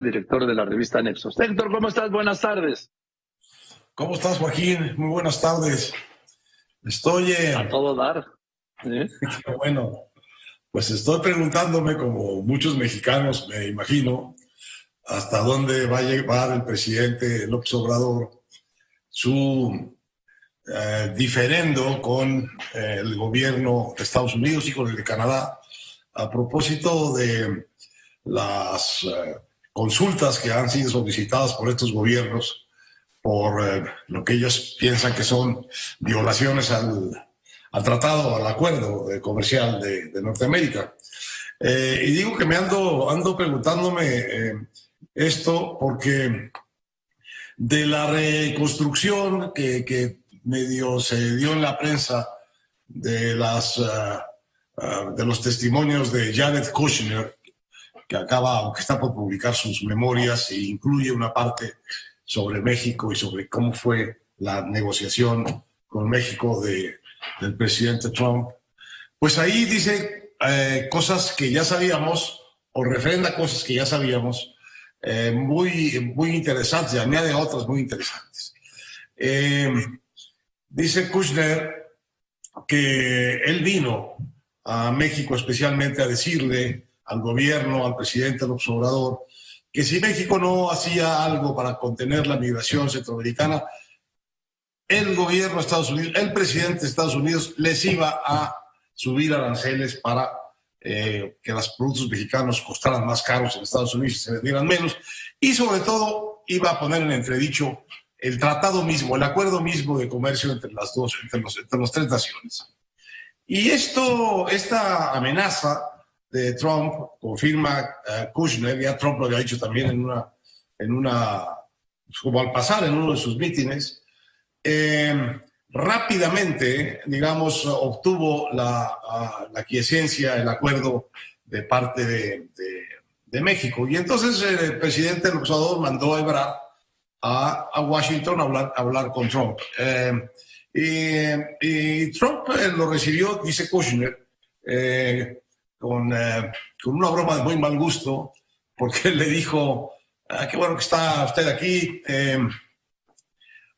director de la revista Nexos. Héctor, ¿cómo estás? Buenas tardes. ¿Cómo estás, Joaquín? Muy buenas tardes. Estoy a todo dar. Bueno, pues estoy preguntándome, como muchos mexicanos, me imagino, hasta dónde va a llevar el presidente López Obrador su diferendo con el gobierno de Estados Unidos y con el de Canadá a propósito de las consultas que han sido solicitadas por estos gobiernos por lo que ellos piensan que son violaciones al tratado, al acuerdo comercial de Norteamérica. Y digo que me ando preguntándome esto porque de la reconstrucción que medio se dio en la prensa de los testimonios de Jared Kushner, que está por publicar sus memorias e incluye una parte sobre México y sobre cómo fue la negociación con México del presidente Trump, pues ahí dice cosas que ya sabíamos o refrenda cosas que ya sabíamos, muy interesantes, y añade otras muy interesantes. Dice Kushner que él vino a México especialmente a decirle al gobierno, al presidente López Obrador, que si México no hacía algo para contener la migración centroamericana, el gobierno de Estados Unidos, el presidente de Estados Unidos les iba a subir aranceles para que los productos mexicanos costaran más caros en Estados Unidos y se vendieran menos, y sobre todo iba a poner en entredicho el tratado mismo, el acuerdo mismo de comercio entre las tres naciones. Y esta amenaza de Trump, confirma Kushner, ya Trump lo había dicho también como al pasar en uno de sus mítines, rápidamente, digamos, obtuvo la aquiescencia, el acuerdo de parte de México. Y entonces el presidente López Obrador mandó a Ebrard a Washington a hablar con Trump. Y Trump lo recibió, dice Kushner, con una broma de muy mal gusto, porque él le dijo, qué bueno que está usted aquí,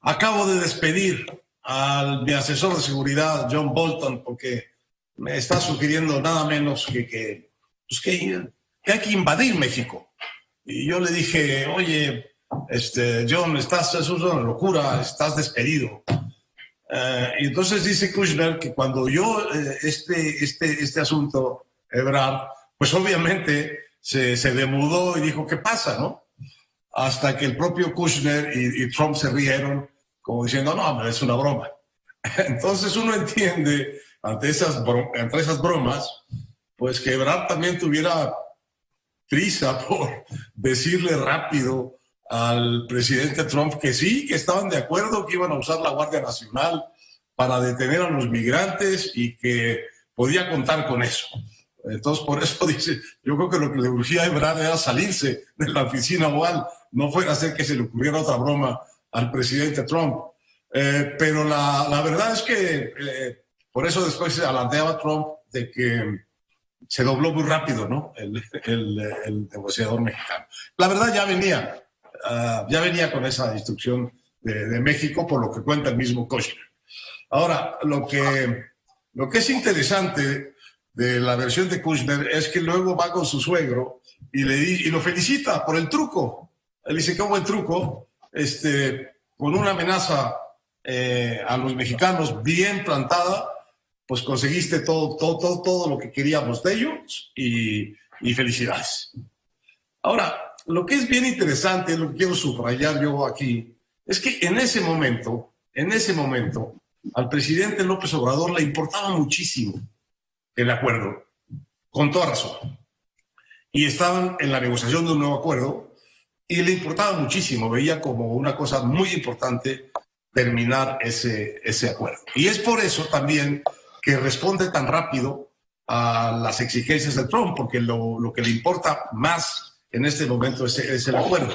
acabo de despedir a mi asesor de seguridad, John Bolton, porque me está sugiriendo nada menos que hay que invadir México. Y yo le dije, oye, John, eso es una locura, estás despedido. Y entonces dice Kushner que cuando oyó este asunto, Ebrard, pues obviamente se demudó y dijo, ¿qué pasa, no? Hasta que el propio Kushner y Trump se rieron, como diciendo, no, es una broma. Entonces uno entiende, ante esas bromas, pues que Ebrard también tuviera prisa por decirle rápido al presidente Trump que sí, que estaban de acuerdo, que iban a usar la Guardia Nacional para detener a los migrantes y que podía contar con eso. Entonces, por eso dice, yo creo que lo que le urgía a Ebrard era salirse de la oficina oval, no fuera a hacer que se le ocurriera otra broma al presidente Trump. Pero la verdad es que por eso después se alardeaba Trump de que se dobló muy rápido, ¿no? El negociador mexicano. La verdad ya venía con esa instrucción de México, por lo que cuenta el mismo Kushner. Ahora, lo que es interesante de la versión de Kushner es que luego va con su suegro y lo felicita por el truco. Él dice, qué buen truco, con una amenaza a los mexicanos bien plantada, pues conseguiste todo lo que queríamos de ellos y felicidades. Ahora, lo que es bien interesante, lo que quiero subrayar yo aquí, es que en ese momento, al presidente López Obrador le importaba muchísimo el acuerdo, con toda razón. Y estaban en la negociación de un nuevo acuerdo y le importaba muchísimo, veía como una cosa muy importante terminar ese acuerdo. Y es por eso también que responde tan rápido a las exigencias de Trump, porque lo que le importa más en este momento es el acuerdo.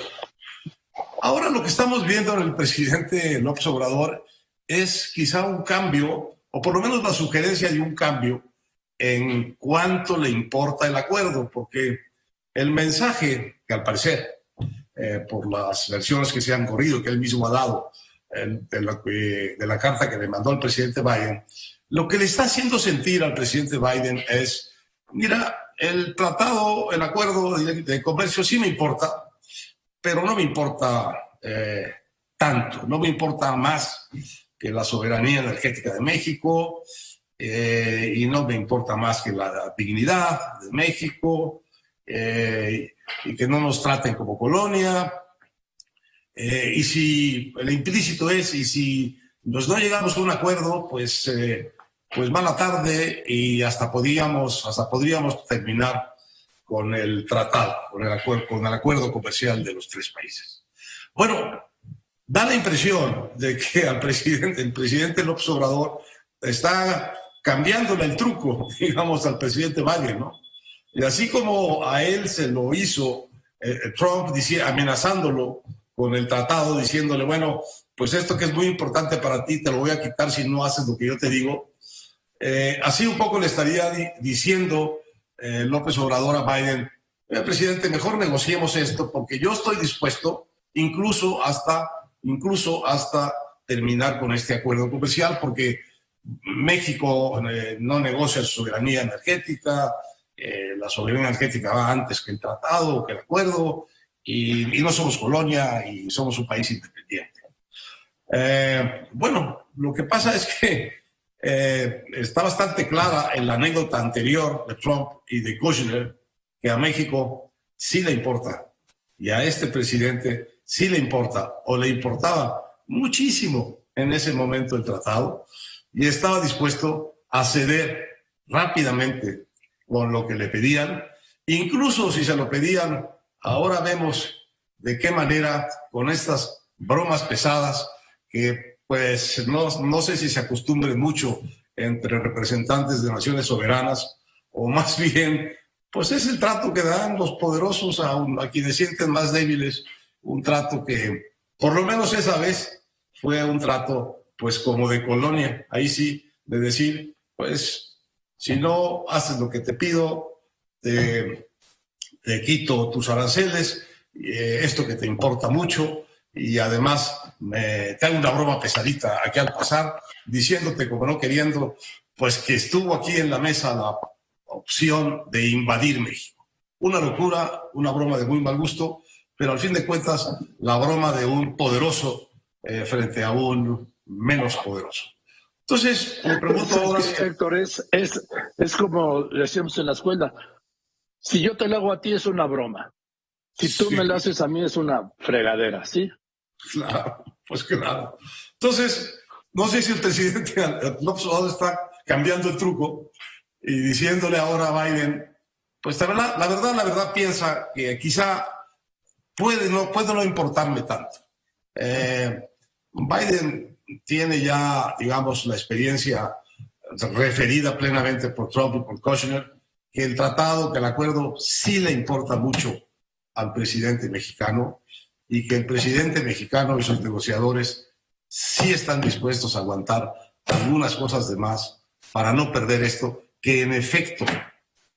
Ahora lo que estamos viendo en el presidente López Obrador es quizá un cambio, o por lo menos la sugerencia de un cambio en cuánto le importa el acuerdo, porque el mensaje que al parecer por las versiones que se han corrido, que él mismo ha dado de la carta que le mandó al presidente Biden, lo que le está haciendo sentir al presidente Biden es, mira, el tratado, el acuerdo de comercio sí me importa, pero no me importa tanto, no me importa más que la soberanía energética de México, y no me importa más que la dignidad de México, y que no nos traten como colonia. Y si el implícito es, y si nos no llegamos a un acuerdo, pues mala tarde, y hasta podríamos terminar con el tratado, con el acuerdo comercial de los tres países. Bueno, da la impresión de que el presidente López Obrador está cambiándole el truco, digamos, al presidente Biden, ¿no? Y así como a él se lo hizo Trump amenazándolo con el tratado, diciéndole, bueno, pues esto que es muy importante para ti te lo voy a quitar si no haces lo que yo te digo. Así un poco le estaría diciendo López Obrador a Biden, presidente, mejor negociemos esto porque yo estoy dispuesto incluso hasta terminar con este acuerdo comercial, porque México no negocia su soberanía energética, la soberanía energética va antes que el tratado, que el acuerdo, y no somos colonia y somos un país independiente. Bueno, lo que pasa es que está bastante clara en la anécdota anterior de Trump y de Kushner que a México sí le importa, y a este presidente sí le importa, o le importaba muchísimo en ese momento el tratado, y estaba dispuesto a ceder rápidamente con lo que le pedían, incluso si se lo pedían. Ahora vemos de qué manera, con estas bromas pesadas, que pues no sé si se acostumbren mucho entre representantes de naciones soberanas, o más bien, pues es el trato que dan los poderosos a quienes sienten más débiles, un trato que, por lo menos esa vez, fue un trato pues como de colonia, ahí sí, de decir, pues si no haces lo que te pido, te quito tus aranceles, esto que te importa mucho, y además te hago una broma pesadita aquí al pasar, diciéndote, como no queriendo, pues que estuvo aquí en la mesa la opción de invadir México. Una locura, una broma de muy mal gusto, pero al fin de cuentas la broma de un poderoso frente a un menos poderoso. Entonces, me pregunto ahora... Héctor, es como decíamos en la escuela, si yo te lo hago a ti es una broma, si tú me lo haces a mí es una fregadera, ¿sí? Claro, pues claro. Entonces, no sé si el presidente López Obrador está cambiando el truco y diciéndole ahora a Biden, pues la verdad piensa que quizá puede no importarme tanto. Biden tiene ya, digamos, la experiencia referida plenamente por Trump y por Kushner, que el tratado, que el acuerdo sí le importa mucho al presidente mexicano, y que el presidente mexicano y sus negociadores sí están dispuestos a aguantar algunas cosas de más para no perder esto, que en efecto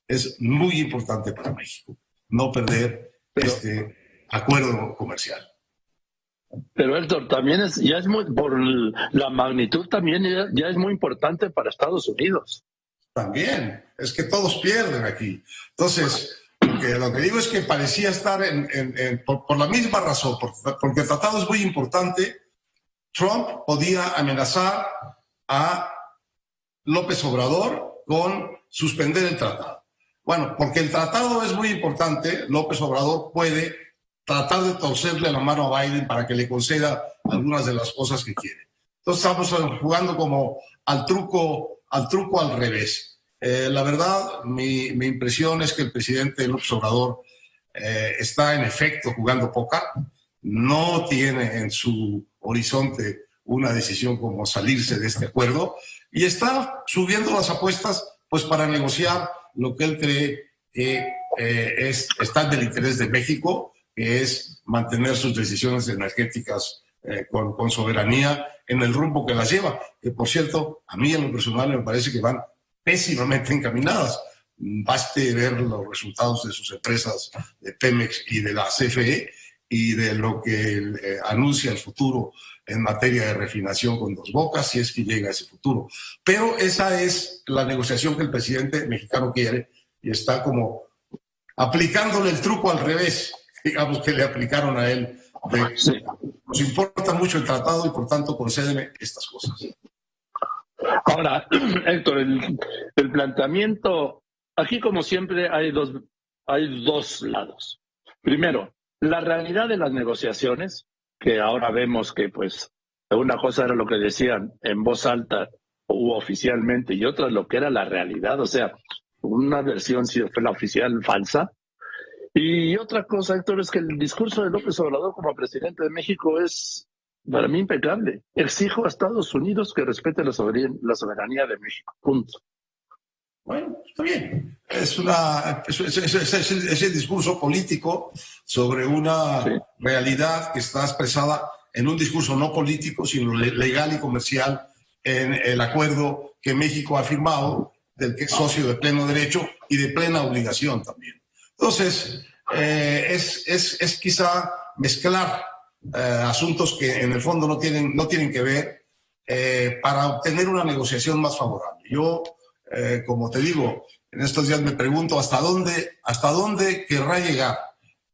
es muy importante para México, no perder este acuerdo comercial. Pero Héctor, también por la magnitud también ya es muy importante para Estados Unidos. También, es que todos pierden aquí. Entonces, lo que digo es que parecía estar por la misma razón, porque el tratado es muy importante. Trump podía amenazar a López Obrador con suspender el tratado. Bueno, porque el tratado es muy importante, López Obrador puede tratar de torcerle la mano a Biden para que le conceda algunas de las cosas que quiere. Entonces estamos jugando como al truco al revés. La verdad, mi impresión es que el presidente López Obrador está en efecto jugando póker, no tiene en su horizonte una decisión como salirse de este acuerdo, y está subiendo las apuestas pues para negociar lo que él cree que está en el interés de México, que es mantener sus decisiones energéticas con soberanía en el rumbo que las lleva, que por cierto, a mí en lo personal me parece que van pésimamente encaminadas. Baste ver los resultados de sus empresas de Pemex y de la CFE, y de lo que anuncia el futuro en materia de refinación con Dos Bocas, si es que llega a ese futuro. Pero esa es la negociación que el presidente mexicano quiere y está como aplicándole el truco al revés, digamos, que le aplicaron a él. Sí. Nos importa mucho el tratado y por tanto concédeme estas cosas. Ahora, Héctor, el planteamiento, aquí como siempre hay dos lados. Primero, la realidad de las negociaciones, que ahora vemos que pues una cosa era lo que decían en voz alta o oficialmente y otra lo que era la realidad, o sea, una versión sí fue la oficial falsa. Y otra cosa, Héctor, es que el discurso de López Obrador como presidente de México es para mí impecable. Exijo a Estados Unidos que respete la soberanía de México. Punto. Bueno, está bien. Es el discurso político sobre una realidad que está expresada en un discurso no político, sino legal y comercial en el acuerdo que México ha firmado, del que es socio de pleno derecho y de plena obligación también. Entonces, es quizá mezclar asuntos que en el fondo no tienen que ver para obtener una negociación más favorable. Yo, como te digo, en estos días me pregunto hasta dónde querrá llegar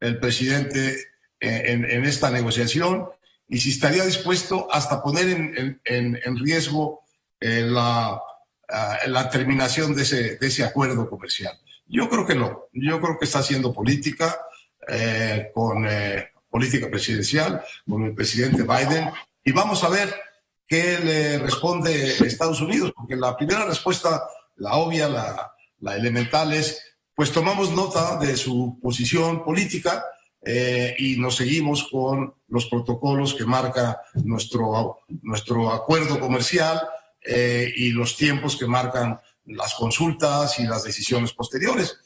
el presidente en esta negociación y si estaría dispuesto hasta poner en riesgo la terminación de ese acuerdo comercial. Yo creo que no. Yo creo que está haciendo política con política presidencial, con el presidente Biden, y vamos a ver qué le responde Estados Unidos, porque la primera respuesta, la obvia, la elemental es, pues tomamos nota de su posición política y nos seguimos con los protocolos que marca nuestro acuerdo comercial y los tiempos que marcan las consultas y las decisiones posteriores.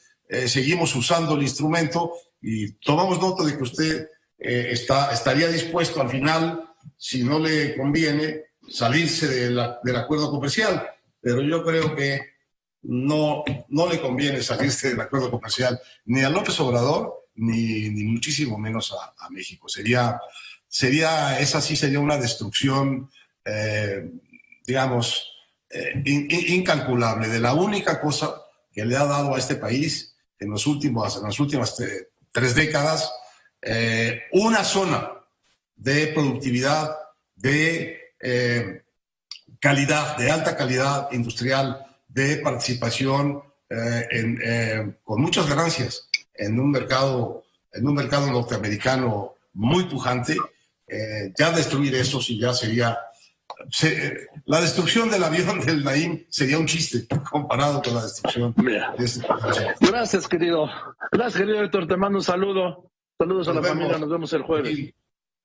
Seguimos usando el instrumento y tomamos nota de que usted estaría dispuesto al final, si no le conviene, salirse del acuerdo comercial. Pero yo creo que no le conviene salirse del acuerdo comercial ni a López Obrador ni muchísimo menos a México. Esa sí sería una destrucción, digamos, incalculable de la única cosa que le ha dado a este país en las últimas 3 décadas, una zona de productividad, de calidad, de alta calidad industrial, de participación con muchas ganancias en un mercado norteamericano muy pujante. Ya destruir eso sí ya sería... la destrucción del avión del Naim sería un chiste comparado con la destrucción de este país. Gracias, querido Héctor. Te mando un saludo. Saludos a la familia. Nos vemos el jueves.